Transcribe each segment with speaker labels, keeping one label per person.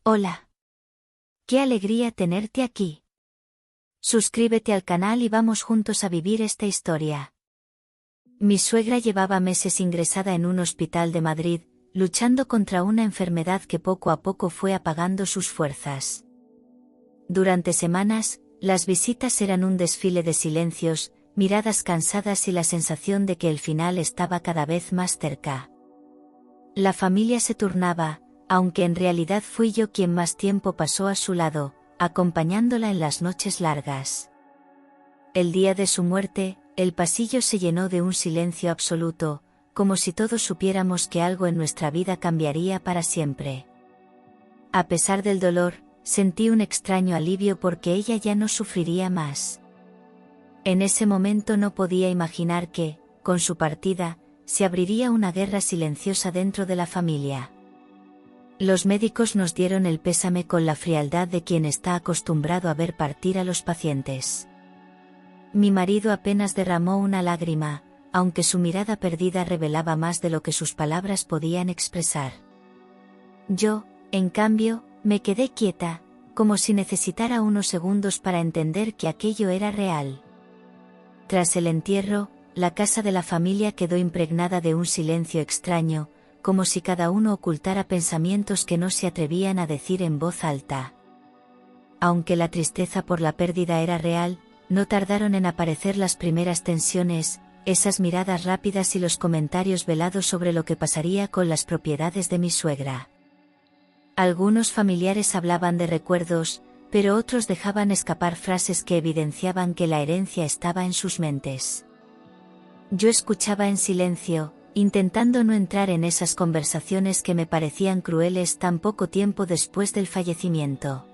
Speaker 1: Hola. Qué alegría tenerte aquí. Suscríbete al canal y vamos juntos a vivir esta historia. Mi suegra llevaba meses ingresada en un hospital de Madrid, luchando contra una enfermedad que poco a poco fue apagando sus fuerzas. Durante semanas, las visitas eran un desfile de silencios, miradas cansadas y la sensación de que el final estaba cada vez más cerca. La familia se turnaba, aunque en realidad fui yo quien más tiempo pasó a su lado, acompañándola en las noches largas. El día de su muerte, el pasillo se llenó de un silencio absoluto, como si todos supiéramos que algo en nuestra vida cambiaría para siempre. A pesar del dolor, sentí un extraño alivio porque ella ya no sufriría más. En ese momento no podía imaginar que, con su partida, se abriría una guerra silenciosa dentro de la familia. Los médicos nos dieron el pésame con la frialdad de quien está acostumbrado a ver partir a los pacientes. Mi marido apenas derramó una lágrima, aunque su mirada perdida revelaba más de lo que sus palabras podían expresar. Yo, en cambio, me quedé quieta, como si necesitara unos segundos para entender que aquello era real. Tras el entierro, la casa de la familia quedó impregnada de un silencio extraño, como si cada uno ocultara pensamientos que no se atrevían a decir en voz alta. Aunque la tristeza por la pérdida era real, no tardaron en aparecer las primeras tensiones, esas miradas rápidas y los comentarios velados sobre lo que pasaría con las propiedades de mi suegra. Algunos familiares hablaban de recuerdos, pero otros dejaban escapar frases que evidenciaban que la herencia estaba en sus mentes. Yo escuchaba en silencio, intentando no entrar en esas conversaciones que me parecían crueles tan poco tiempo después del fallecimiento.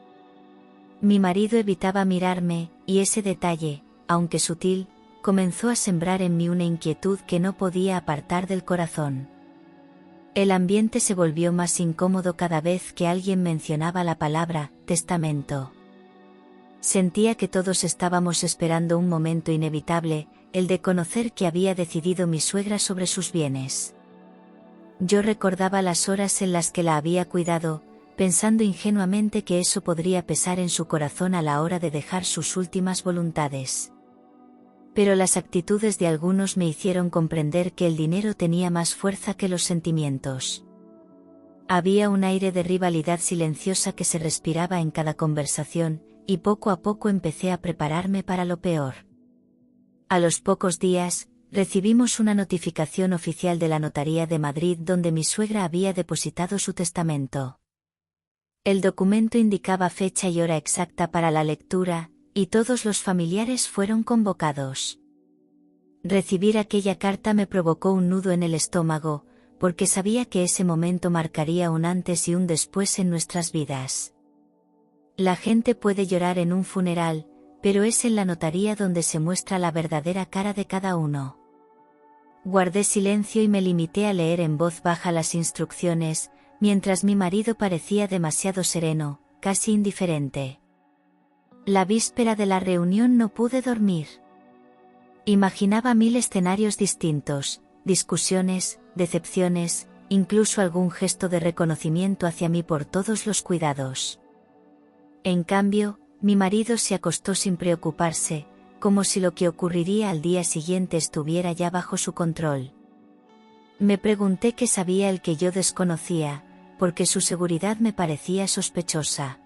Speaker 1: Mi marido evitaba mirarme, y ese detalle, aunque sutil, comenzó a sembrar en mí una inquietud que no podía apartar del corazón. El ambiente se volvió más incómodo cada vez que alguien mencionaba la palabra testamento. Sentía que todos estábamos esperando un momento inevitable, el de conocer qué había decidido mi suegra sobre sus bienes. Yo recordaba las horas en las que la había cuidado, pensando ingenuamente que eso podría pesar en su corazón a la hora de dejar sus últimas voluntades. Pero las actitudes de algunos me hicieron comprender que el dinero tenía más fuerza que los sentimientos. Había un aire de rivalidad silenciosa que se respiraba en cada conversación, y poco a poco empecé a prepararme para lo peor. A los pocos días, recibimos una notificación oficial de la Notaría de Madrid donde mi suegra había depositado su testamento. El documento indicaba fecha y hora exacta para la lectura, y todos los familiares fueron convocados. Recibir aquella carta me provocó un nudo en el estómago, porque sabía que ese momento marcaría un antes y un después en nuestras vidas. La gente puede llorar en un funeral, pero es en la notaría donde se muestra la verdadera cara de cada uno. Guardé silencio y me limité a leer en voz baja las instrucciones, mientras mi marido parecía demasiado sereno, casi indiferente. La víspera de la reunión no pude dormir. Imaginaba 1000 escenarios distintos, discusiones, decepciones, incluso algún gesto de reconocimiento hacia mí por todos los cuidados. En cambio, mi marido se acostó sin preocuparse, como si lo que ocurriría al día siguiente estuviera ya bajo su control. Me pregunté qué sabía el que yo desconocía, porque su seguridad me parecía sospechosa.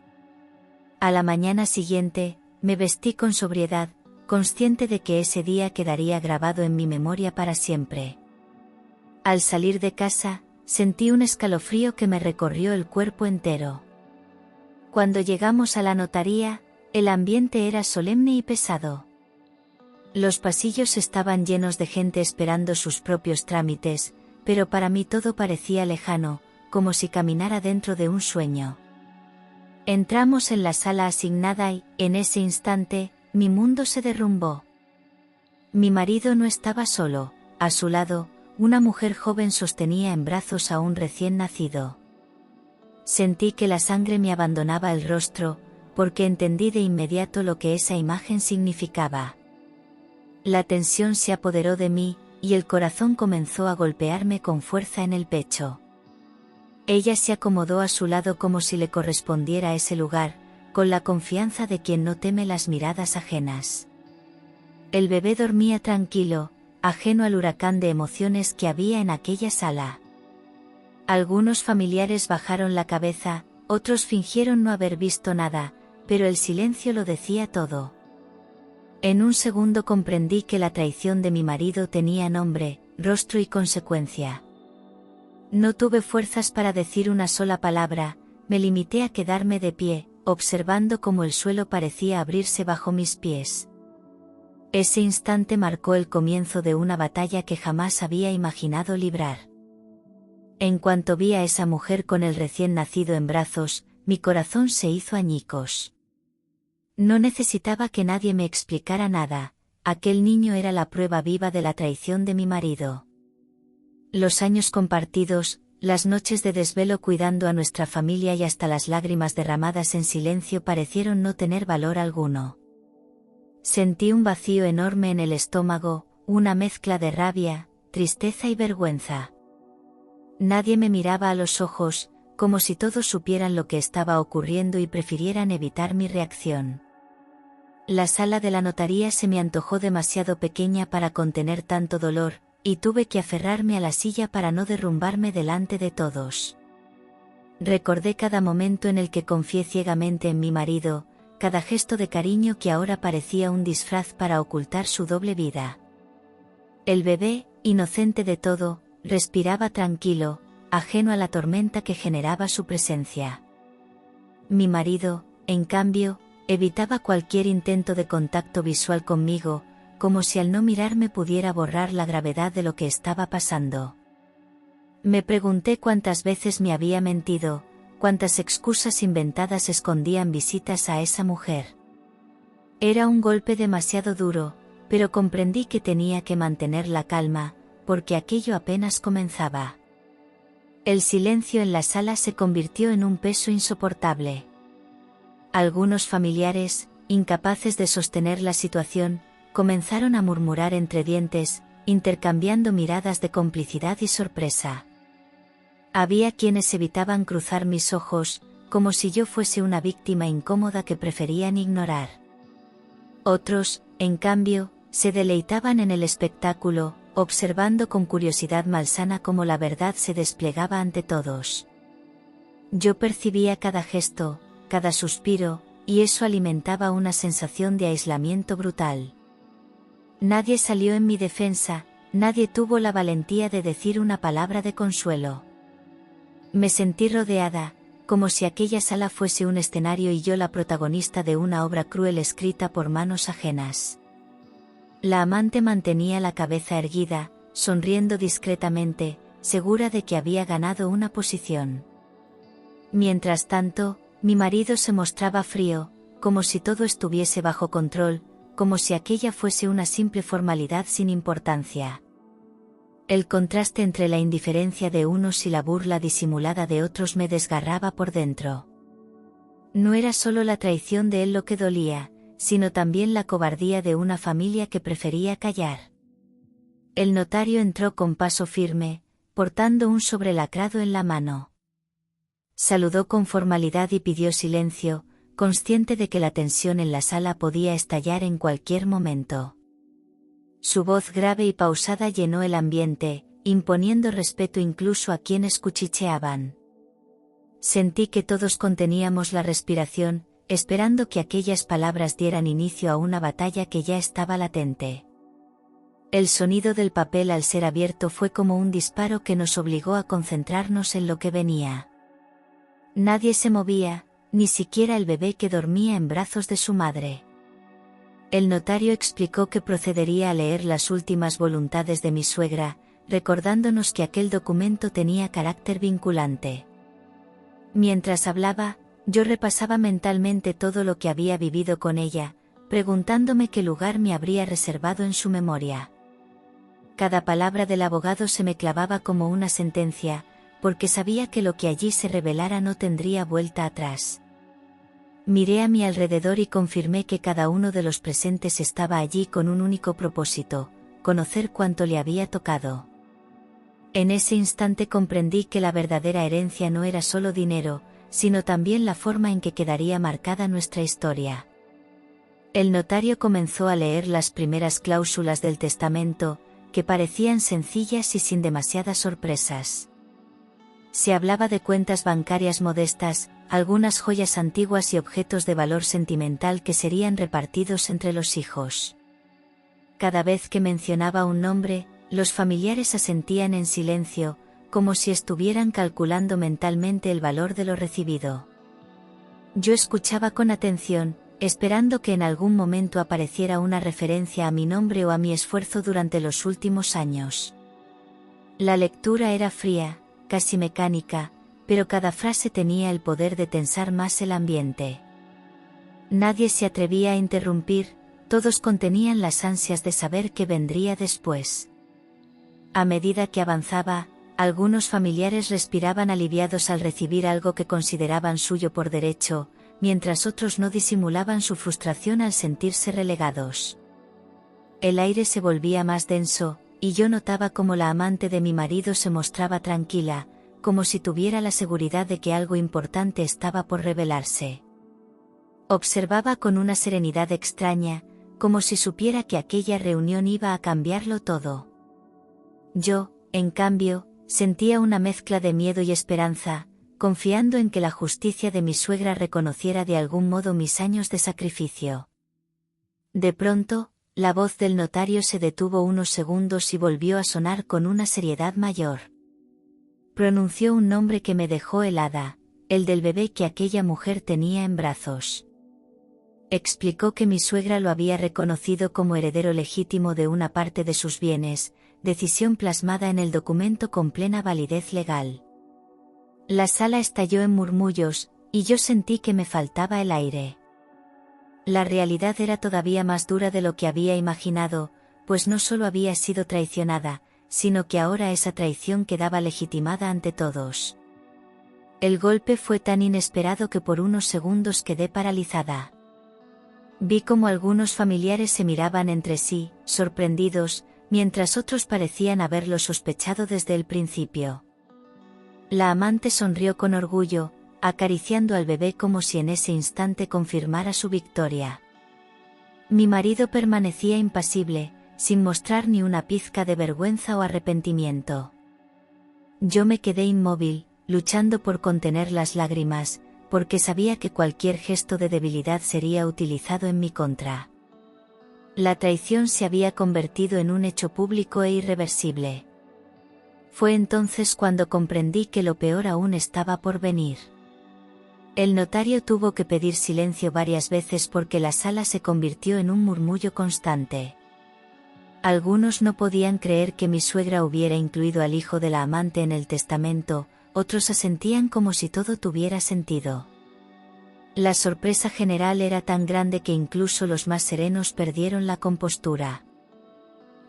Speaker 1: A la mañana siguiente, me vestí con sobriedad, consciente de que ese día quedaría grabado en mi memoria para siempre. Al salir de casa, sentí un escalofrío que me recorrió el cuerpo entero. Cuando llegamos a la notaría, el ambiente era solemne y pesado. Los pasillos estaban llenos de gente esperando sus propios trámites, pero para mí todo parecía lejano, como si caminara dentro de un sueño. Entramos en la sala asignada y, en ese instante, mi mundo se derrumbó. Mi marido no estaba solo, a su lado, una mujer joven sostenía en brazos a un recién nacido. Sentí que la sangre me abandonaba el rostro, porque entendí de inmediato lo que esa imagen significaba. La tensión se apoderó de mí, y el corazón comenzó a golpearme con fuerza en el pecho. Ella se acomodó a su lado como si le correspondiera ese lugar, con la confianza de quien no teme las miradas ajenas. El bebé dormía tranquilo, ajeno al huracán de emociones que había en aquella sala. Algunos familiares bajaron la cabeza, otros fingieron no haber visto nada, pero el silencio lo decía todo. En un segundo comprendí que la traición de mi marido tenía nombre, rostro y consecuencia. No tuve fuerzas para decir una sola palabra, me limité a quedarme de pie, observando cómo el suelo parecía abrirse bajo mis pies. Ese instante marcó el comienzo de una batalla que jamás había imaginado librar. En cuanto vi a esa mujer con el recién nacido en brazos, mi corazón se hizo añicos. No necesitaba que nadie me explicara nada, aquel niño era la prueba viva de la traición de mi marido. Los años compartidos, las noches de desvelo cuidando a nuestra familia y hasta las lágrimas derramadas en silencio parecieron no tener valor alguno. Sentí un vacío enorme en el estómago, una mezcla de rabia, tristeza y vergüenza. Nadie me miraba a los ojos, como si todos supieran lo que estaba ocurriendo y prefirieran evitar mi reacción. La sala de la notaría se me antojó demasiado pequeña para contener tanto dolor, y tuve que aferrarme a la silla para no derrumbarme delante de todos. Recordé cada momento en el que confié ciegamente en mi marido, cada gesto de cariño que ahora parecía un disfraz para ocultar su doble vida. El bebé, inocente de todo, respiraba tranquilo, ajeno a la tormenta que generaba su presencia. Mi marido, en cambio, evitaba cualquier intento de contacto visual conmigo, como si al no mirarme pudiera borrar la gravedad de lo que estaba pasando. Me pregunté cuántas veces me había mentido, cuántas excusas inventadas escondían visitas a esa mujer. Era un golpe demasiado duro, pero comprendí que tenía que mantener la calma, porque aquello apenas comenzaba. El silencio en la sala se convirtió en un peso insoportable. Algunos familiares, incapaces de sostener la situación, comenzaron a murmurar entre dientes, intercambiando miradas de complicidad y sorpresa. Había quienes evitaban cruzar mis ojos, como si yo fuese una víctima incómoda que preferían ignorar. Otros, en cambio, se deleitaban en el espectáculo, observando con curiosidad malsana cómo la verdad se desplegaba ante todos. Yo percibía cada gesto, cada suspiro, y eso alimentaba una sensación de aislamiento brutal. Nadie salió en mi defensa, nadie tuvo la valentía de decir una palabra de consuelo. Me sentí rodeada, como si aquella sala fuese un escenario y yo la protagonista de una obra cruel escrita por manos ajenas. La amante mantenía la cabeza erguida, sonriendo discretamente, segura de que había ganado una posición. Mientras tanto, mi marido se mostraba frío, como si todo estuviese bajo control, como si aquella fuese una simple formalidad sin importancia. El contraste entre la indiferencia de unos y la burla disimulada de otros me desgarraba por dentro. No era solo la traición de él lo que dolía, sino también la cobardía de una familia que prefería callar. El notario entró con paso firme, portando un sobrelacrado en la mano. Saludó con formalidad y pidió silencio, consciente de que la tensión en la sala podía estallar en cualquier momento. Su voz grave y pausada llenó el ambiente, imponiendo respeto incluso a quienes cuchicheaban. Sentí que todos conteníamos la respiración, esperando que aquellas palabras dieran inicio a una batalla que ya estaba latente. El sonido del papel al ser abierto fue como un disparo que nos obligó a concentrarnos en lo que venía. Nadie se movía, ni siquiera el bebé que dormía en brazos de su madre. El notario explicó que procedería a leer las últimas voluntades de mi suegra, recordándonos que aquel documento tenía carácter vinculante. Mientras hablaba, yo repasaba mentalmente todo lo que había vivido con ella, preguntándome qué lugar me habría reservado en su memoria. Cada palabra del abogado se me clavaba como una sentencia, porque sabía que lo que allí se revelara no tendría vuelta atrás. Miré a mi alrededor y confirmé que cada uno de los presentes estaba allí con un único propósito, conocer cuánto le había tocado. En ese instante comprendí que la verdadera herencia no era solo dinero, sino también la forma en que quedaría marcada nuestra historia. El notario comenzó a leer las primeras cláusulas del testamento, que parecían sencillas y sin demasiadas sorpresas. Se hablaba de cuentas bancarias modestas, algunas joyas antiguas y objetos de valor sentimental que serían repartidos entre los hijos. Cada vez que mencionaba un nombre, los familiares asentían en silencio, como si estuvieran calculando mentalmente el valor de lo recibido. Yo escuchaba con atención, esperando que en algún momento apareciera una referencia a mi nombre o a mi esfuerzo durante los últimos años. La lectura era fría, casi mecánica, pero cada frase tenía el poder de tensar más el ambiente. Nadie se atrevía a interrumpir, todos contenían las ansias de saber qué vendría después. A medida que avanzaba, algunos familiares respiraban aliviados al recibir algo que consideraban suyo por derecho, mientras otros no disimulaban su frustración al sentirse relegados. El aire se volvía más denso, y yo notaba cómo la amante de mi marido se mostraba tranquila, como si tuviera la seguridad de que algo importante estaba por revelarse. Observaba con una serenidad extraña, como si supiera que aquella reunión iba a cambiarlo todo. Yo, en cambio, sentía una mezcla de miedo y esperanza, confiando en que la justicia de mi suegra reconociera de algún modo mis años de sacrificio. De pronto, la voz del notario se detuvo unos segundos y volvió a sonar con una seriedad mayor. Pronunció un nombre que me dejó helada, el del bebé que aquella mujer tenía en brazos. Explicó que mi suegra lo había reconocido como heredero legítimo de una parte de sus bienes, decisión plasmada en el documento con plena validez legal. La sala estalló en murmullos, y yo sentí que me faltaba el aire. La realidad era todavía más dura de lo que había imaginado, pues no solo había sido traicionada, sino que ahora esa traición quedaba legitimada ante todos. El golpe fue tan inesperado que por unos segundos quedé paralizada. Vi cómo algunos familiares se miraban entre sí, sorprendidos, mientras otros parecían haberlo sospechado desde el principio. La amante sonrió con orgullo, acariciando al bebé como si en ese instante confirmara su victoria. Mi marido permanecía impasible, sin mostrar ni una pizca de vergüenza o arrepentimiento. Yo me quedé inmóvil, luchando por contener las lágrimas, porque sabía que cualquier gesto de debilidad sería utilizado en mi contra. La traición se había convertido en un hecho público e irreversible. Fue entonces cuando comprendí que lo peor aún estaba por venir. El notario tuvo que pedir silencio varias veces porque la sala se convirtió en un murmullo constante. Algunos no podían creer que mi suegra hubiera incluido al hijo de la amante en el testamento, otros asentían como si todo tuviera sentido. La sorpresa general era tan grande que incluso los más serenos perdieron la compostura.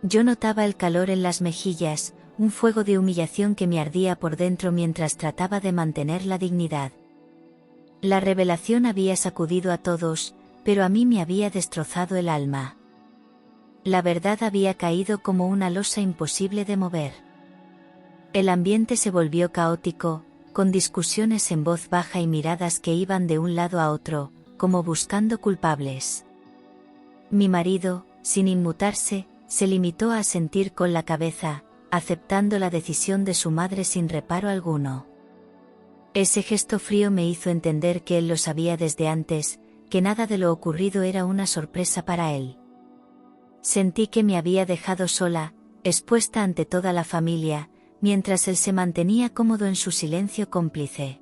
Speaker 1: Yo notaba el calor en las mejillas, un fuego de humillación que me ardía por dentro mientras trataba de mantener la dignidad. La revelación había sacudido a todos, pero a mí me había destrozado el alma. La verdad había caído como una losa imposible de mover. El ambiente se volvió caótico, con discusiones en voz baja y miradas que iban de un lado a otro, como buscando culpables. Mi marido, sin inmutarse, se limitó a asentir con la cabeza, aceptando la decisión de su madre sin reparo alguno. Ese gesto frío me hizo entender que él lo sabía desde antes, que nada de lo ocurrido era una sorpresa para él. Sentí que me había dejado sola, expuesta ante toda la familia, mientras él se mantenía cómodo en su silencio cómplice.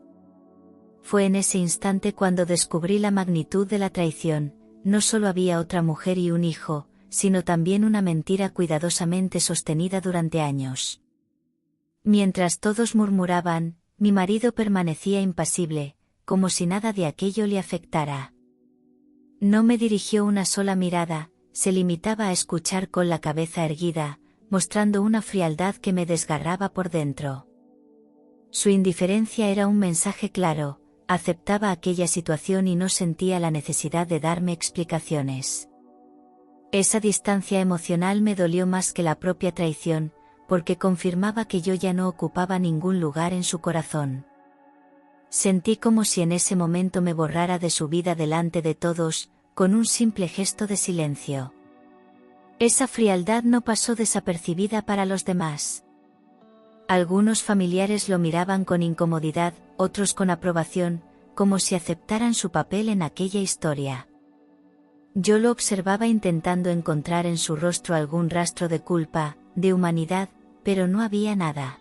Speaker 1: Fue en ese instante cuando descubrí la magnitud de la traición. No solo había otra mujer y un hijo, sino también una mentira cuidadosamente sostenida durante años. Mientras todos murmuraban, mi marido permanecía impasible, como si nada de aquello le afectara. No me dirigió una sola mirada, se limitaba a escuchar con la cabeza erguida, mostrando una frialdad que me desgarraba por dentro. Su indiferencia era un mensaje claro, aceptaba aquella situación y no sentía la necesidad de darme explicaciones. Esa distancia emocional me dolió más que la propia traición, porque confirmaba que yo ya no ocupaba ningún lugar en su corazón. Sentí como si en ese momento me borrara de su vida delante de todos, con un simple gesto de silencio. Esa frialdad no pasó desapercibida para los demás. Algunos familiares lo miraban con incomodidad, otros con aprobación, como si aceptaran su papel en aquella historia. Yo lo observaba intentando encontrar en su rostro algún rastro de culpa, de humanidad, pero no había nada.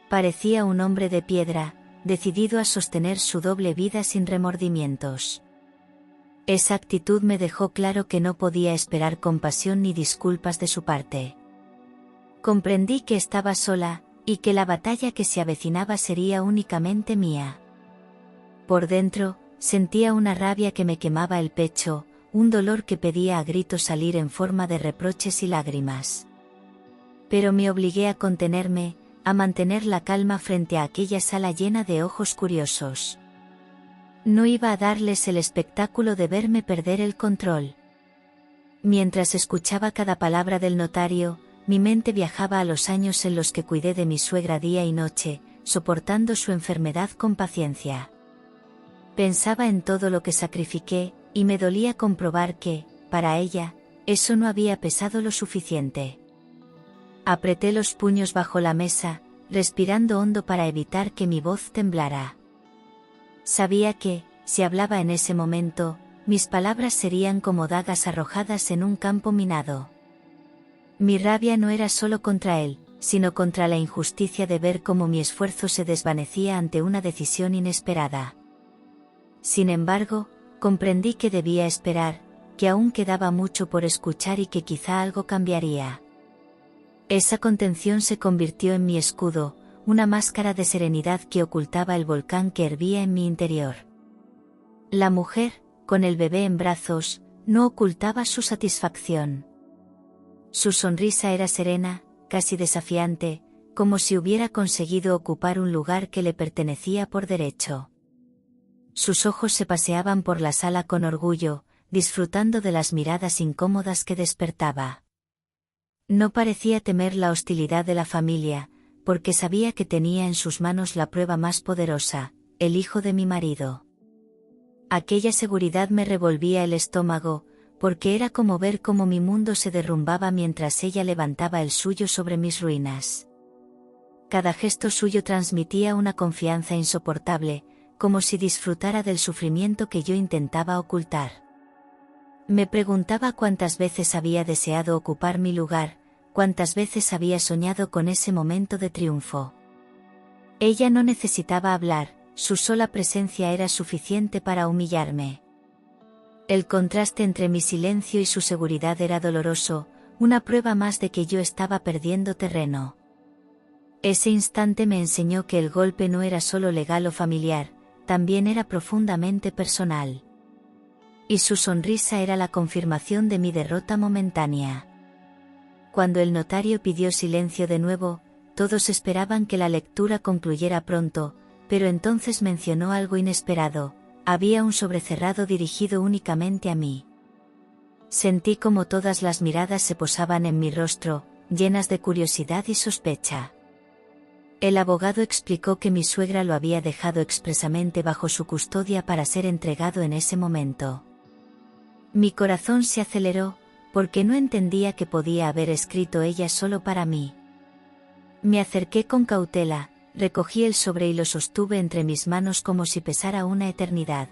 Speaker 1: Parecía un hombre de piedra, decidido a sostener su doble vida sin remordimientos. Esa actitud me dejó claro que no podía esperar compasión ni disculpas de su parte. Comprendí que estaba sola, y que la batalla que se avecinaba sería únicamente mía. Por dentro, sentía una rabia que me quemaba el pecho, un dolor que pedía a gritos salir en forma de reproches y lágrimas. Pero me obligué a contenerme, a mantener la calma frente a aquella sala llena de ojos curiosos. No iba a darles el espectáculo de verme perder el control. Mientras escuchaba cada palabra del notario, mi mente viajaba a los años en los que cuidé de mi suegra día y noche, soportando su enfermedad con paciencia. Pensaba en todo lo que sacrifiqué, y me dolía comprobar que, para ella, eso no había pesado lo suficiente. Apreté los puños bajo la mesa, respirando hondo para evitar que mi voz temblara. Sabía que, si hablaba en ese momento, mis palabras serían como dagas arrojadas en un campo minado. Mi rabia no era solo contra él, sino contra la injusticia de ver cómo mi esfuerzo se desvanecía ante una decisión inesperada. Sin embargo, comprendí que debía esperar, que aún quedaba mucho por escuchar y que quizá algo cambiaría. Esa contención se convirtió en mi escudo, una máscara de serenidad que ocultaba el volcán que hervía en mi interior. La mujer, con el bebé en brazos, no ocultaba su satisfacción. Su sonrisa era serena, casi desafiante, como si hubiera conseguido ocupar un lugar que le pertenecía por derecho. Sus ojos se paseaban por la sala con orgullo, disfrutando de las miradas incómodas que despertaba. No parecía temer la hostilidad de la familia, porque sabía que tenía en sus manos la prueba más poderosa, el hijo de mi marido. Aquella seguridad me revolvía el estómago, porque era como ver cómo mi mundo se derrumbaba mientras ella levantaba el suyo sobre mis ruinas. Cada gesto suyo transmitía una confianza insoportable, como si disfrutara del sufrimiento que yo intentaba ocultar. Me preguntaba cuántas veces había deseado ocupar mi lugar, cuántas veces había soñado con ese momento de triunfo. Ella no necesitaba hablar, su sola presencia era suficiente para humillarme. El contraste entre mi silencio y su seguridad era doloroso, una prueba más de que yo estaba perdiendo terreno. Ese instante me enseñó que el golpe no era solo legal o familiar, también era profundamente personal. Y su sonrisa era la confirmación de mi derrota momentánea. Cuando el notario pidió silencio de nuevo, todos esperaban que la lectura concluyera pronto, pero entonces mencionó algo inesperado: había un sobrecerrado dirigido únicamente a mí. Sentí como todas las miradas se posaban en mi rostro, llenas de curiosidad y sospecha. El abogado explicó que mi suegra lo había dejado expresamente bajo su custodia para ser entregado en ese momento. Mi corazón se aceleró, porque no entendía que podía haber escrito ella solo para mí. Me acerqué con cautela, recogí el sobre y lo sostuve entre mis manos como si pesara una eternidad.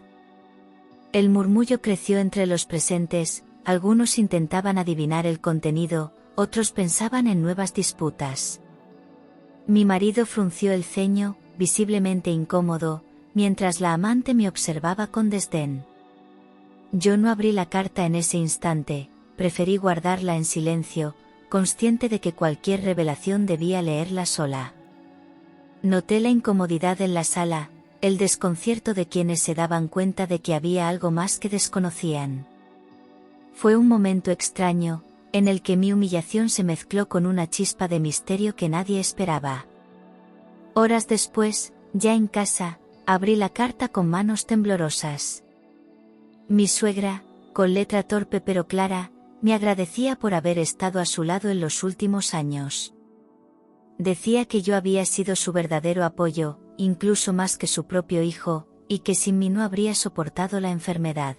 Speaker 1: El murmullo creció entre los presentes, algunos intentaban adivinar el contenido, otros pensaban en nuevas disputas. Mi marido frunció el ceño, visiblemente incómodo, mientras la amante me observaba con desdén. Yo no abrí la carta en ese instante, preferí guardarla en silencio, consciente de que cualquier revelación debía leerla sola. Noté la incomodidad en la sala, el desconcierto de quienes se daban cuenta de que había algo más que desconocían. Fue un momento extraño, en el que mi humillación se mezcló con una chispa de misterio que nadie esperaba. Horas después, ya en casa, abrí la carta con manos temblorosas. Mi suegra, con letra torpe pero clara, me agradecía por haber estado a su lado en los últimos años. Decía que yo había sido su verdadero apoyo, incluso más que su propio hijo, y que sin mí no habría soportado la enfermedad.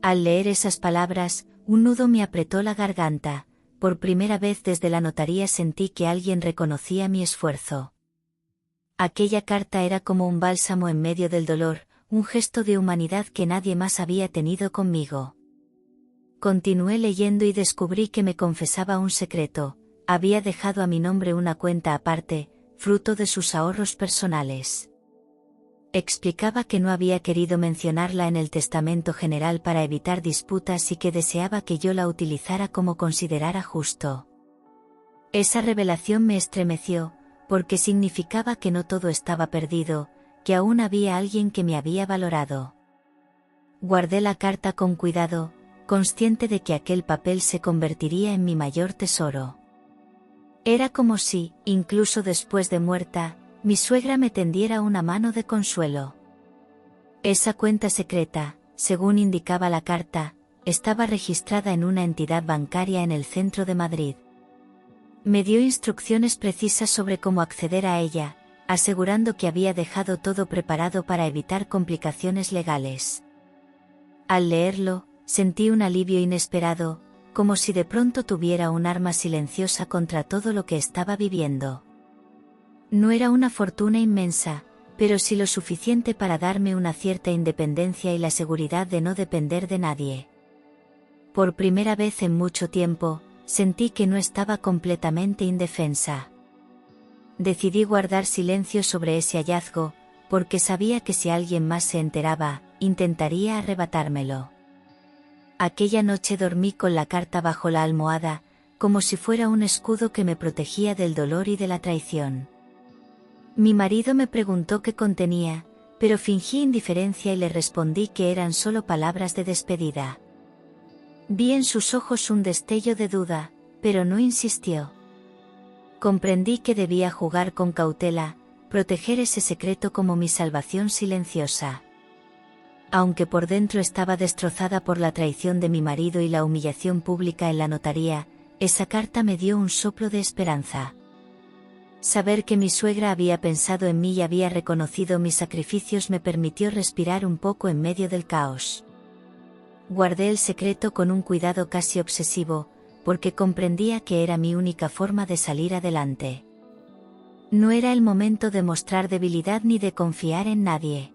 Speaker 1: Al leer esas palabras, un nudo me apretó la garganta. Por primera vez desde la notaría sentí que alguien reconocía mi esfuerzo. Aquella carta era como un bálsamo en medio del dolor, un gesto de humanidad que nadie más había tenido conmigo. Continué leyendo y descubrí que me confesaba un secreto: había dejado a mi nombre una cuenta aparte, fruto de sus ahorros personales. Explicaba que no había querido mencionarla en el testamento general para evitar disputas y que deseaba que yo la utilizara como considerara justo. Esa revelación me estremeció, porque significaba que no todo estaba perdido, que aún había alguien que me había valorado. Guardé la carta con cuidado, consciente de que aquel papel se convertiría en mi mayor tesoro. Era como si, incluso después de muerta, mi suegra me tendiera una mano de consuelo. Esa cuenta secreta, según indicaba la carta, estaba registrada en una entidad bancaria en el centro de Madrid. Me dio instrucciones precisas sobre cómo acceder a ella, asegurando que había dejado todo preparado para evitar complicaciones legales. Al leerlo, sentí un alivio inesperado, como si de pronto tuviera un arma silenciosa contra todo lo que estaba viviendo. No era una fortuna inmensa, pero sí lo suficiente para darme una cierta independencia y la seguridad de no depender de nadie. Por primera vez en mucho tiempo, sentí que no estaba completamente indefensa. Decidí guardar silencio sobre ese hallazgo, porque sabía que si alguien más se enteraba, intentaría arrebatármelo. Aquella noche dormí con la carta bajo la almohada, como si fuera un escudo que me protegía del dolor y de la traición. Mi marido me preguntó qué contenía, pero fingí indiferencia y le respondí que eran solo palabras de despedida. Vi en sus ojos un destello de duda, pero no insistió. Comprendí que debía jugar con cautela, proteger ese secreto como mi salvación silenciosa. Aunque por dentro estaba destrozada por la traición de mi marido y la humillación pública en la notaría, esa carta me dio un soplo de esperanza. Saber que mi suegra había pensado en mí y había reconocido mis sacrificios me permitió respirar un poco en medio del caos. Guardé el secreto con un cuidado casi obsesivo, porque comprendía que era mi única forma de salir adelante. No era el momento de mostrar debilidad ni de confiar en nadie.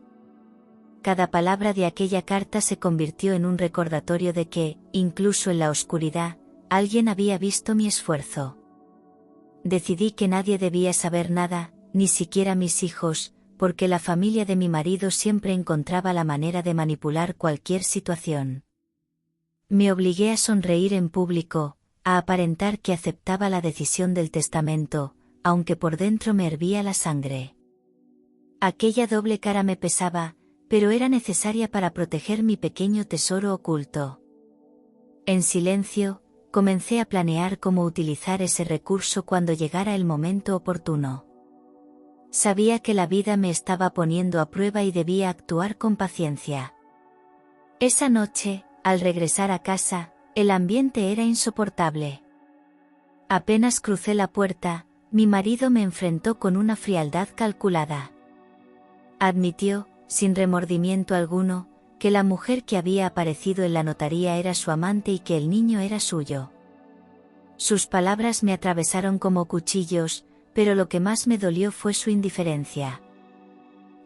Speaker 1: Cada palabra de aquella carta se convirtió en un recordatorio de que, incluso en la oscuridad, alguien había visto mi esfuerzo. Decidí que nadie debía saber nada, ni siquiera mis hijos, porque la familia de mi marido siempre encontraba la manera de manipular cualquier situación. Me obligué a sonreír en público, a aparentar que aceptaba la decisión del testamento, aunque por dentro me hervía la sangre. Aquella doble cara me pesaba, pero era necesaria para proteger mi pequeño tesoro oculto. En silencio, comencé a planear cómo utilizar ese recurso cuando llegara el momento oportuno. Sabía que la vida me estaba poniendo a prueba y debía actuar con paciencia. Esa noche, al regresar a casa, el ambiente era insoportable. Apenas crucé la puerta, mi marido me enfrentó con una frialdad calculada. Admitió, sin remordimiento alguno, que la mujer que había aparecido en la notaría era su amante y que el niño era suyo. Sus palabras me atravesaron como cuchillos, pero lo que más me dolió fue su indiferencia.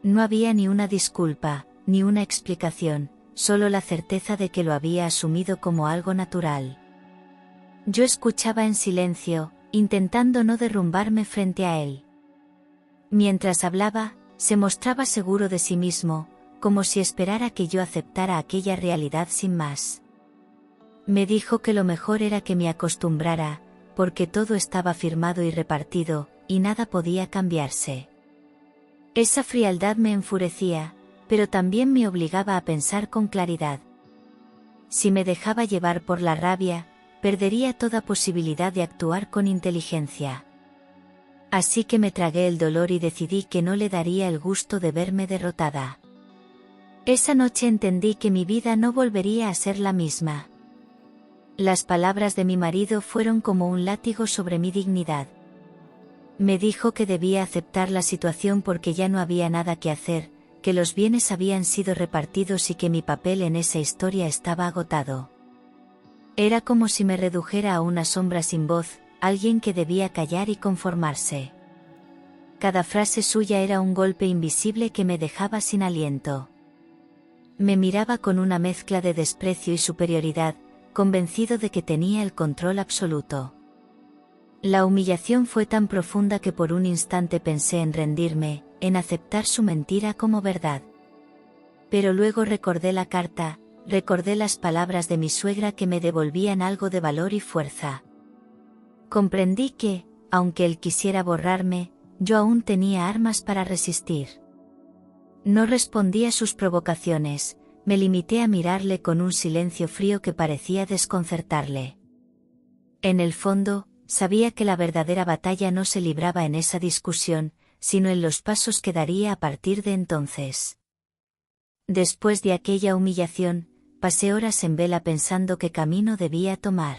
Speaker 1: No había ni una disculpa, ni una explicación, solo la certeza de que lo había asumido como algo natural. Yo escuchaba en silencio, intentando no derrumbarme frente a él. Mientras hablaba, se mostraba seguro de sí mismo, como si esperara que yo aceptara aquella realidad sin más. Me dijo que lo mejor era que me acostumbrara, porque todo estaba firmado y repartido, y nada podía cambiarse. Esa frialdad me enfurecía, pero también me obligaba a pensar con claridad. Si me dejaba llevar por la rabia, perdería toda posibilidad de actuar con inteligencia. Así que me tragué el dolor y decidí que no le daría el gusto de verme derrotada. Esa noche entendí que mi vida no volvería a ser la misma. Las palabras de mi marido fueron como un látigo sobre mi dignidad. Me dijo que debía aceptar la situación porque ya no había nada que hacer, que los bienes habían sido repartidos y que mi papel en esa historia estaba agotado. Era como si me redujera a una sombra sin voz, alguien que debía callar y conformarse. Cada frase suya era un golpe invisible que me dejaba sin aliento. Me miraba con una mezcla de desprecio y superioridad, convencido de que tenía el control absoluto. La humillación fue tan profunda que por un instante pensé en rendirme, en aceptar su mentira como verdad. Pero luego recordé la carta, recordé las palabras de mi suegra que me devolvían algo de valor y fuerza. Comprendí que, aunque él quisiera borrarme, yo aún tenía armas para resistir. No respondí a sus provocaciones, me limité a mirarle con un silencio frío que parecía desconcertarle. En el fondo, sabía que la verdadera batalla no se libraba en esa discusión, sino en los pasos que daría a partir de entonces. Después de aquella humillación, pasé horas en vela pensando qué camino debía tomar.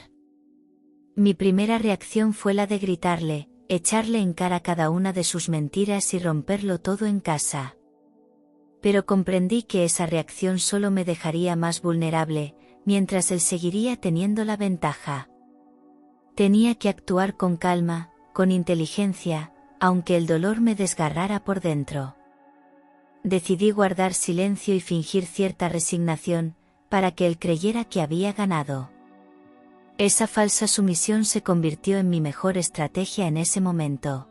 Speaker 1: Mi primera reacción fue la de gritarle, echarle en cara cada una de sus mentiras y romperlo todo en casa. Pero comprendí que esa reacción solo me dejaría más vulnerable, mientras él seguiría teniendo la ventaja. Tenía que actuar con calma, con inteligencia, aunque el dolor me desgarrara por dentro. Decidí guardar silencio y fingir cierta resignación, para que él creyera que había ganado. Esa falsa sumisión se convirtió en mi mejor estrategia en ese momento.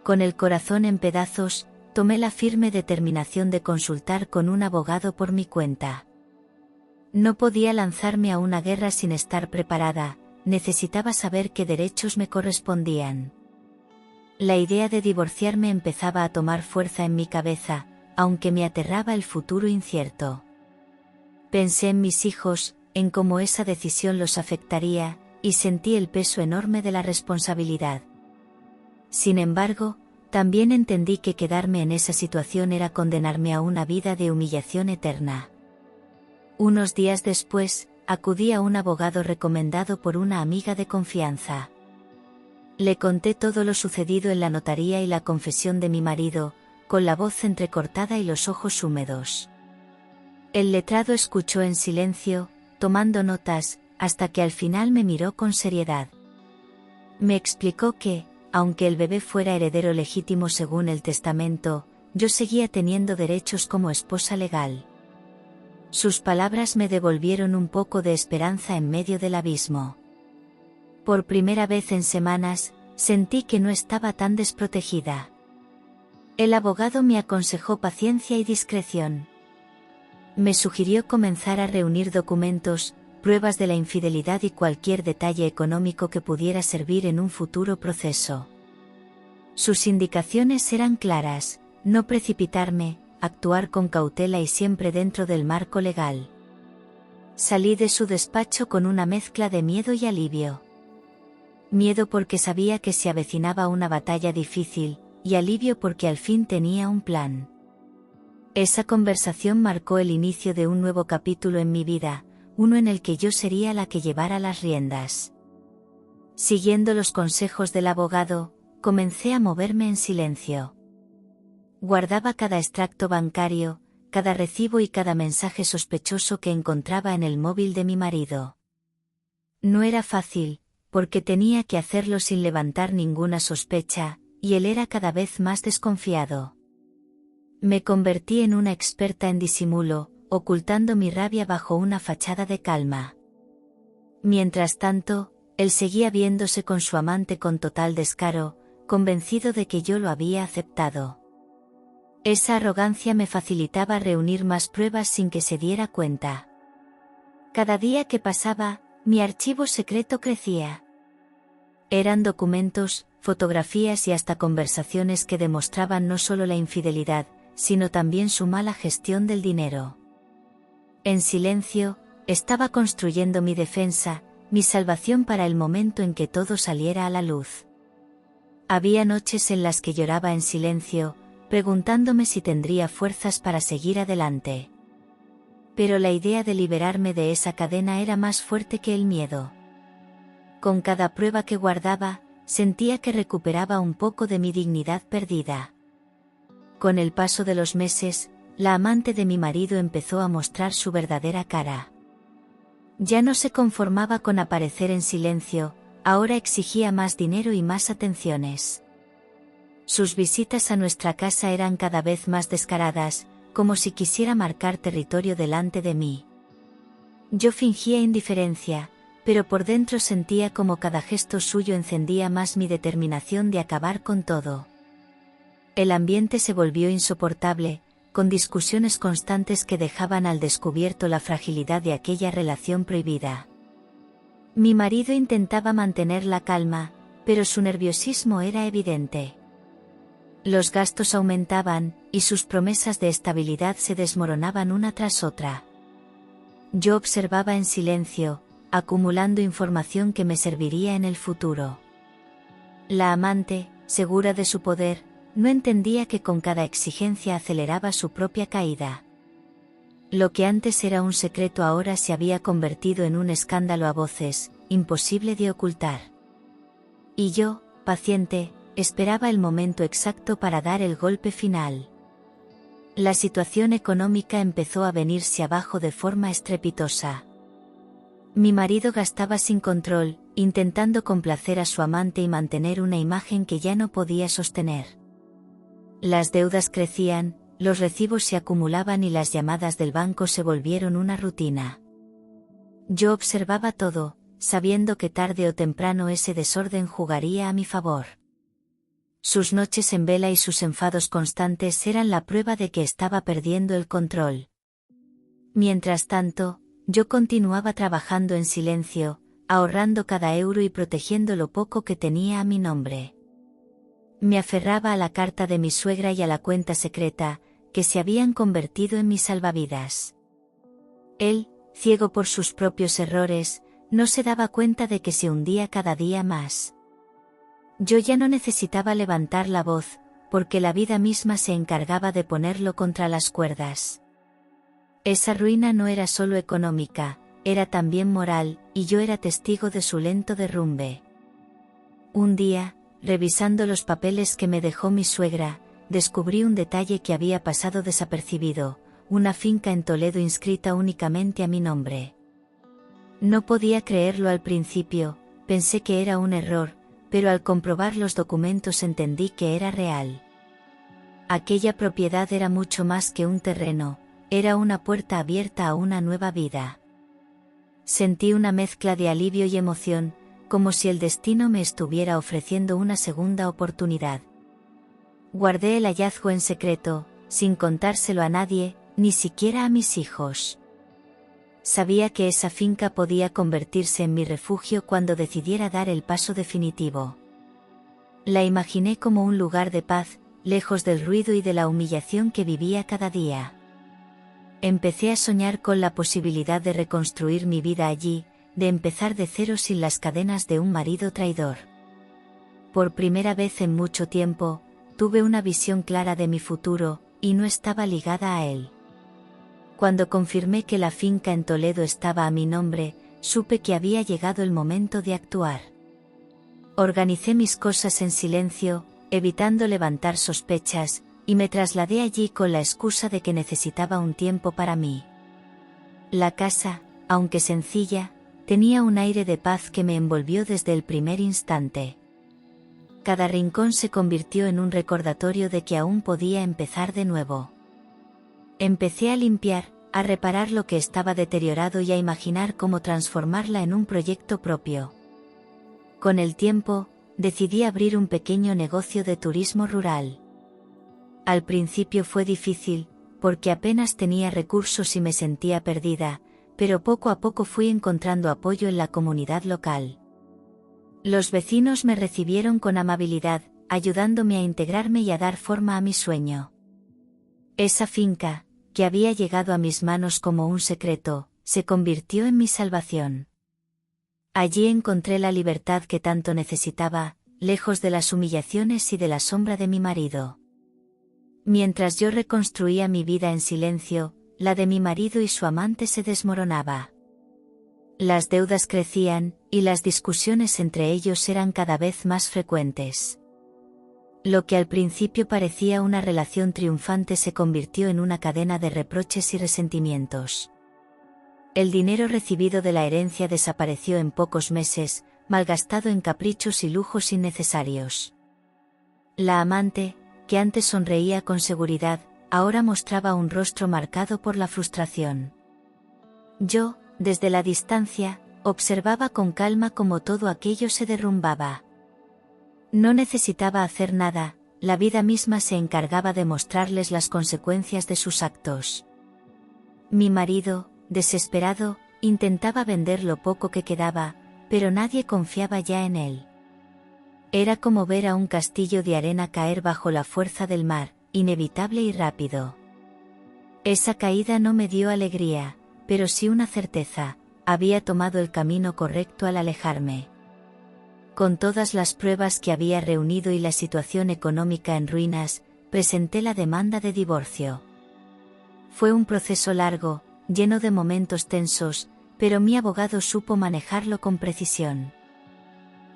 Speaker 1: Con el corazón en pedazos, tomé la firme determinación de consultar con un abogado por mi cuenta. No podía lanzarme a una guerra sin estar preparada, necesitaba saber qué derechos me correspondían. La idea de divorciarme empezaba a tomar fuerza en mi cabeza, aunque me aterraba el futuro incierto. Pensé en mis hijos, en cómo esa decisión los afectaría, y sentí el peso enorme de la responsabilidad. Sin embargo, también entendí que quedarme en esa situación era condenarme a una vida de humillación eterna. Unos días después, acudí a un abogado recomendado por una amiga de confianza. Le conté todo lo sucedido en la notaría y la confesión de mi marido, con la voz entrecortada y los ojos húmedos. El letrado escuchó en silencio, tomando notas, hasta que al final me miró con seriedad. Me explicó que, aunque el bebé fuera heredero legítimo según el testamento, yo seguía teniendo derechos como esposa legal. Sus palabras me devolvieron un poco de esperanza en medio del abismo. Por primera vez en semanas, sentí que no estaba tan desprotegida. El abogado me aconsejó paciencia y discreción. Me sugirió comenzar a reunir documentos, pruebas de la infidelidad y cualquier detalle económico que pudiera servir en un futuro proceso. Sus indicaciones eran claras: no precipitarme, actuar con cautela y siempre dentro del marco legal. Salí de su despacho con una mezcla de miedo y alivio. Miedo porque sabía que se avecinaba una batalla difícil, y alivio porque al fin tenía un plan. Esa conversación marcó el inicio de un nuevo capítulo en mi vida, uno en el que yo sería la que llevara las riendas. Siguiendo los consejos del abogado, comencé a moverme en silencio. Guardaba cada extracto bancario, cada recibo y cada mensaje sospechoso que encontraba en el móvil de mi marido. No era fácil, porque tenía que hacerlo sin levantar ninguna sospecha, y él era cada vez más desconfiado. Me convertí en una experta en disimulo, ocultando mi rabia bajo una fachada de calma. Mientras tanto, él seguía viéndose con su amante con total descaro, convencido de que yo lo había aceptado. Esa arrogancia me facilitaba reunir más pruebas sin que se diera cuenta. Cada día que pasaba, mi archivo secreto crecía. Eran documentos, fotografías y hasta conversaciones que demostraban no solo la infidelidad, sino también su mala gestión del dinero. En silencio, estaba construyendo mi defensa, mi salvación para el momento en que todo saliera a la luz. Había noches en las que lloraba en silencio, preguntándome si tendría fuerzas para seguir adelante. Pero la idea de liberarme de esa cadena era más fuerte que el miedo. Con cada prueba que guardaba, sentía que recuperaba un poco de mi dignidad perdida. Con el paso de los meses, la amante de mi marido empezó a mostrar su verdadera cara. Ya no se conformaba con aparecer en silencio, ahora exigía más dinero y más atenciones. Sus visitas a nuestra casa eran cada vez más descaradas, como si quisiera marcar territorio delante de mí. Yo fingía indiferencia, pero por dentro sentía como cada gesto suyo encendía más mi determinación de acabar con todo. El ambiente se volvió insoportable, con discusiones constantes que dejaban al descubierto la fragilidad de aquella relación prohibida. Mi marido intentaba mantener la calma, pero su nerviosismo era evidente. Los gastos aumentaban, y sus promesas de estabilidad se desmoronaban una tras otra. Yo observaba en silencio, acumulando información que me serviría en el futuro. La amante, segura de su poder, no entendía que con cada exigencia aceleraba su propia caída. Lo que antes era un secreto ahora se había convertido en un escándalo a voces, imposible de ocultar. Y yo, paciente, esperaba el momento exacto para dar el golpe final. La situación económica empezó a venirse abajo de forma estrepitosa. Mi marido gastaba sin control, intentando complacer a su amante y mantener una imagen que ya no podía sostener. Las deudas crecían, los recibos se acumulaban y las llamadas del banco se volvieron una rutina. Yo observaba todo, sabiendo que tarde o temprano ese desorden jugaría a mi favor. Sus noches en vela y sus enfados constantes eran la prueba de que estaba perdiendo el control. Mientras tanto, yo continuaba trabajando en silencio, ahorrando cada euro y protegiendo lo poco que tenía a mi nombre. Me aferraba a la carta de mi suegra y a la cuenta secreta, que se habían convertido en mis salvavidas. Él, ciego por sus propios errores, no se daba cuenta de que se hundía cada día más. Yo ya no necesitaba levantar la voz, porque la vida misma se encargaba de ponerlo contra las cuerdas. Esa ruina no era solo económica, era también moral, y yo era testigo de su lento derrumbe. Un día, revisando los papeles que me dejó mi suegra, descubrí un detalle que había pasado desapercibido, una finca en Toledo inscrita únicamente a mi nombre. No podía creerlo al principio, pensé que era un error, pero al comprobar los documentos entendí que era real. Aquella propiedad era mucho más que un terreno, era una puerta abierta a una nueva vida. Sentí una mezcla de alivio y emoción, como si el destino me estuviera ofreciendo una segunda oportunidad. Guardé el hallazgo en secreto, sin contárselo a nadie, ni siquiera a mis hijos. Sabía que esa finca podía convertirse en mi refugio cuando decidiera dar el paso definitivo. La imaginé como un lugar de paz, lejos del ruido y de la humillación que vivía cada día. Empecé a soñar con la posibilidad de reconstruir mi vida allí, de empezar de cero sin las cadenas de un marido traidor. Por primera vez en mucho tiempo, tuve una visión clara de mi futuro, y no estaba ligada a él. Cuando confirmé que la finca en Toledo estaba a mi nombre, supe que había llegado el momento de actuar. Organicé mis cosas en silencio, evitando levantar sospechas, y me trasladé allí con la excusa de que necesitaba un tiempo para mí. La casa, aunque sencilla, tenía un aire de paz que me envolvió desde el primer instante. Cada rincón se convirtió en un recordatorio de que aún podía empezar de nuevo. Empecé a limpiar, a reparar lo que estaba deteriorado y a imaginar cómo transformarla en un proyecto propio. Con el tiempo, decidí abrir un pequeño negocio de turismo rural. Al principio fue difícil, porque apenas tenía recursos y me sentía perdida, pero poco a poco fui encontrando apoyo en la comunidad local. Los vecinos me recibieron con amabilidad, ayudándome a integrarme y a dar forma a mi sueño. Esa finca, que había llegado a mis manos como un secreto, se convirtió en mi salvación. Allí encontré la libertad que tanto necesitaba, lejos de las humillaciones y de la sombra de mi marido. Mientras yo reconstruía mi vida en silencio, la de mi marido y su amante se desmoronaba. Las deudas crecían, y las discusiones entre ellos eran cada vez más frecuentes. Lo que al principio parecía una relación triunfante se convirtió en una cadena de reproches y resentimientos. El dinero recibido de la herencia desapareció en pocos meses, malgastado en caprichos y lujos innecesarios. La amante, que antes sonreía con seguridad, ahora mostraba un rostro marcado por la frustración. Yo, desde la distancia, observaba con calma cómo todo aquello se derrumbaba. No necesitaba hacer nada, la vida misma se encargaba de mostrarles las consecuencias de sus actos. Mi marido, desesperado, intentaba vender lo poco que quedaba, pero nadie confiaba ya en él. Era como ver a un castillo de arena caer bajo la fuerza del mar, inevitable y rápido. Esa caída no me dio alegría, pero sí una certeza: había tomado el camino correcto al alejarme. Con todas las pruebas que había reunido y la situación económica en ruinas, presenté la demanda de divorcio. Fue un proceso largo, lleno de momentos tensos, pero mi abogado supo manejarlo con precisión.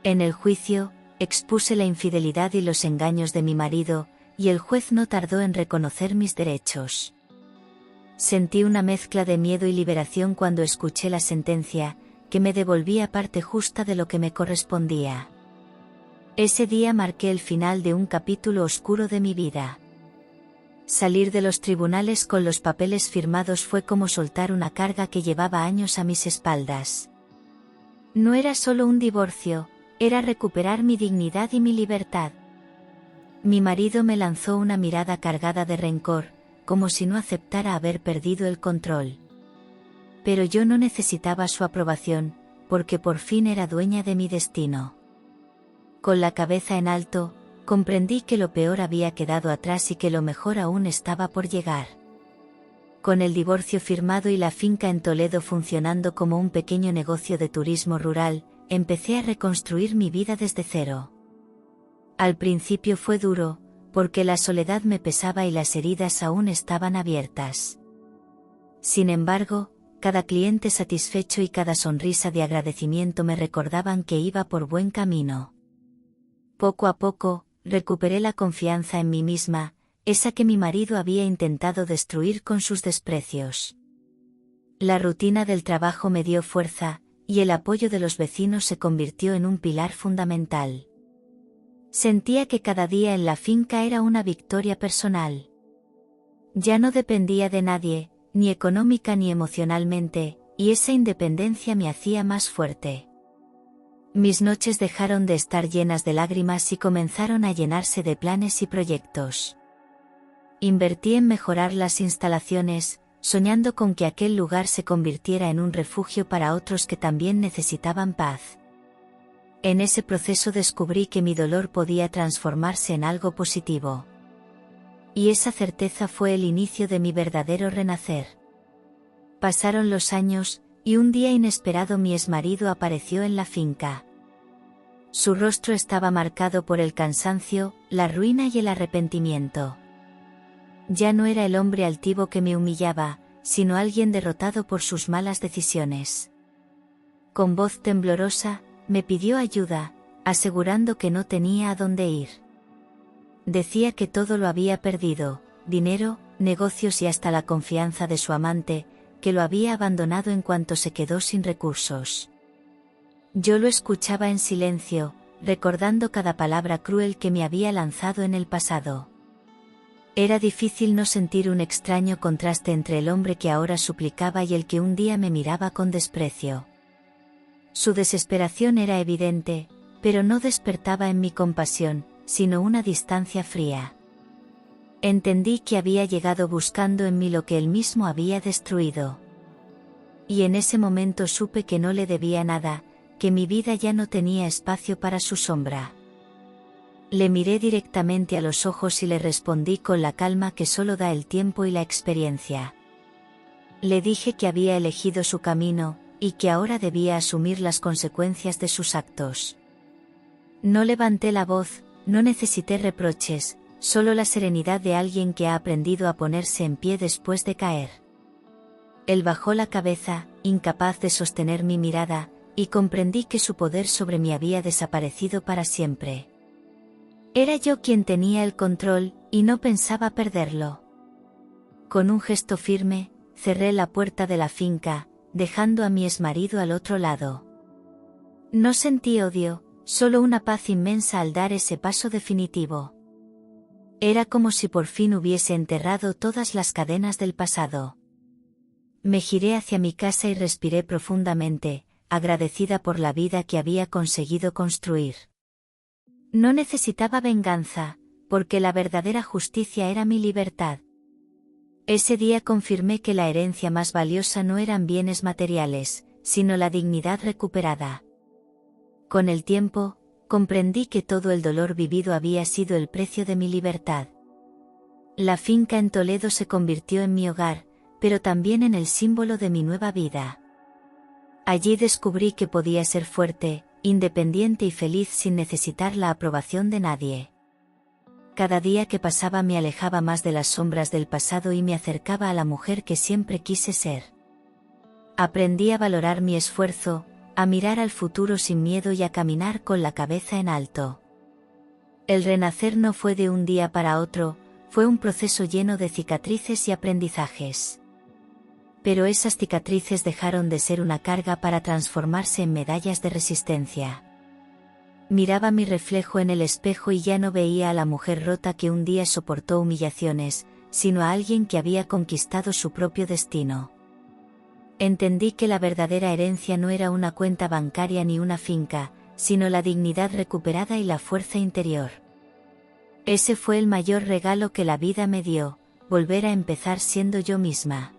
Speaker 1: En el juicio, expuse la infidelidad y los engaños de mi marido, y el juez no tardó en reconocer mis derechos. Sentí una mezcla de miedo y liberación cuando escuché la sentencia, que me devolvía parte justa de lo que me correspondía. Ese día marqué el final de un capítulo oscuro de mi vida. Salir de los tribunales con los papeles firmados fue como soltar una carga que llevaba años a mis espaldas. No era solo un divorcio, era recuperar mi dignidad y mi libertad. Mi marido me lanzó una mirada cargada de rencor, como si no aceptara haber perdido el control. Pero yo no necesitaba su aprobación, porque por fin era dueña de mi destino. Con la cabeza en alto, comprendí que lo peor había quedado atrás y que lo mejor aún estaba por llegar. Con el divorcio firmado y la finca en Toledo funcionando como un pequeño negocio de turismo rural, empecé a reconstruir mi vida desde cero. Al principio fue duro, porque la soledad me pesaba y las heridas aún estaban abiertas. Sin embargo, cada cliente satisfecho y cada sonrisa de agradecimiento me recordaban que iba por buen camino. Poco a poco, recuperé la confianza en mí misma, esa que mi marido había intentado destruir con sus desprecios. La rutina del trabajo me dio fuerza, y el apoyo de los vecinos se convirtió en un pilar fundamental. Sentía que cada día en la finca era una victoria personal. Ya no dependía de nadie, ni económica ni emocionalmente, y esa independencia me hacía más fuerte. Mis noches dejaron de estar llenas de lágrimas y comenzaron a llenarse de planes y proyectos. Invertí en mejorar las instalaciones, soñando con que aquel lugar se convirtiera en un refugio para otros que también necesitaban paz. En ese proceso descubrí que mi dolor podía transformarse en algo positivo. Y esa certeza fue el inicio de mi verdadero renacer. Pasaron los años, y un día inesperado mi exmarido apareció en la finca. Su rostro estaba marcado por el cansancio, la ruina y el arrepentimiento. Ya no era el hombre altivo que me humillaba, sino alguien derrotado por sus malas decisiones. Con voz temblorosa, me pidió ayuda, asegurando que no tenía a dónde ir. Decía que todo lo había perdido, dinero, negocios y hasta la confianza de su amante, que lo había abandonado en cuanto se quedó sin recursos. Yo lo escuchaba en silencio, recordando cada palabra cruel que me había lanzado en el pasado. Era difícil no sentir un extraño contraste entre el hombre que ahora suplicaba y el que un día me miraba con desprecio. Su desesperación era evidente, pero no despertaba en mi compasión, sino una distancia fría. Entendí que había llegado buscando en mí lo que él mismo había destruido. Y en ese momento supe que no le debía nada, que mi vida ya no tenía espacio para su sombra. Le miré directamente a los ojos y le respondí con la calma que solo da el tiempo y la experiencia. Le dije que había elegido su camino, y que ahora debía asumir las consecuencias de sus actos. No levanté la voz, no necesité reproches, solo la serenidad de alguien que ha aprendido a ponerse en pie después de caer. Él bajó la cabeza, incapaz de sostener mi mirada, y comprendí que su poder sobre mí había desaparecido para siempre. Era yo quien tenía el control, y no pensaba perderlo. Con un gesto firme, cerré la puerta de la finca, dejando a mi exmarido al otro lado. No sentí odio, solo una paz inmensa al dar ese paso definitivo. Era como si por fin hubiese enterrado todas las cadenas del pasado. Me giré hacia mi casa y respiré profundamente, agradecida por la vida que había conseguido construir. No necesitaba venganza, porque la verdadera justicia era mi libertad. Ese día confirmé que la herencia más valiosa no eran bienes materiales, sino la dignidad recuperada. Con el tiempo, comprendí que todo el dolor vivido había sido el precio de mi libertad. La finca en Toledo se convirtió en mi hogar, pero también en el símbolo de mi nueva vida. Allí descubrí que podía ser fuerte, independiente y feliz sin necesitar la aprobación de nadie. Cada día que pasaba me alejaba más de las sombras del pasado y me acercaba a la mujer que siempre quise ser. Aprendí a valorar mi esfuerzo, a mirar al futuro sin miedo y a caminar con la cabeza en alto. El renacer no fue de un día para otro, fue un proceso lleno de cicatrices y aprendizajes. Pero esas cicatrices dejaron de ser una carga para transformarse en medallas de resistencia. Miraba mi reflejo en el espejo y ya no veía a la mujer rota que un día soportó humillaciones, sino a alguien que había conquistado su propio destino. Entendí que la verdadera herencia no era una cuenta bancaria ni una finca, sino la dignidad recuperada y la fuerza interior. Ese fue el mayor regalo que la vida me dio, volver a empezar siendo yo misma.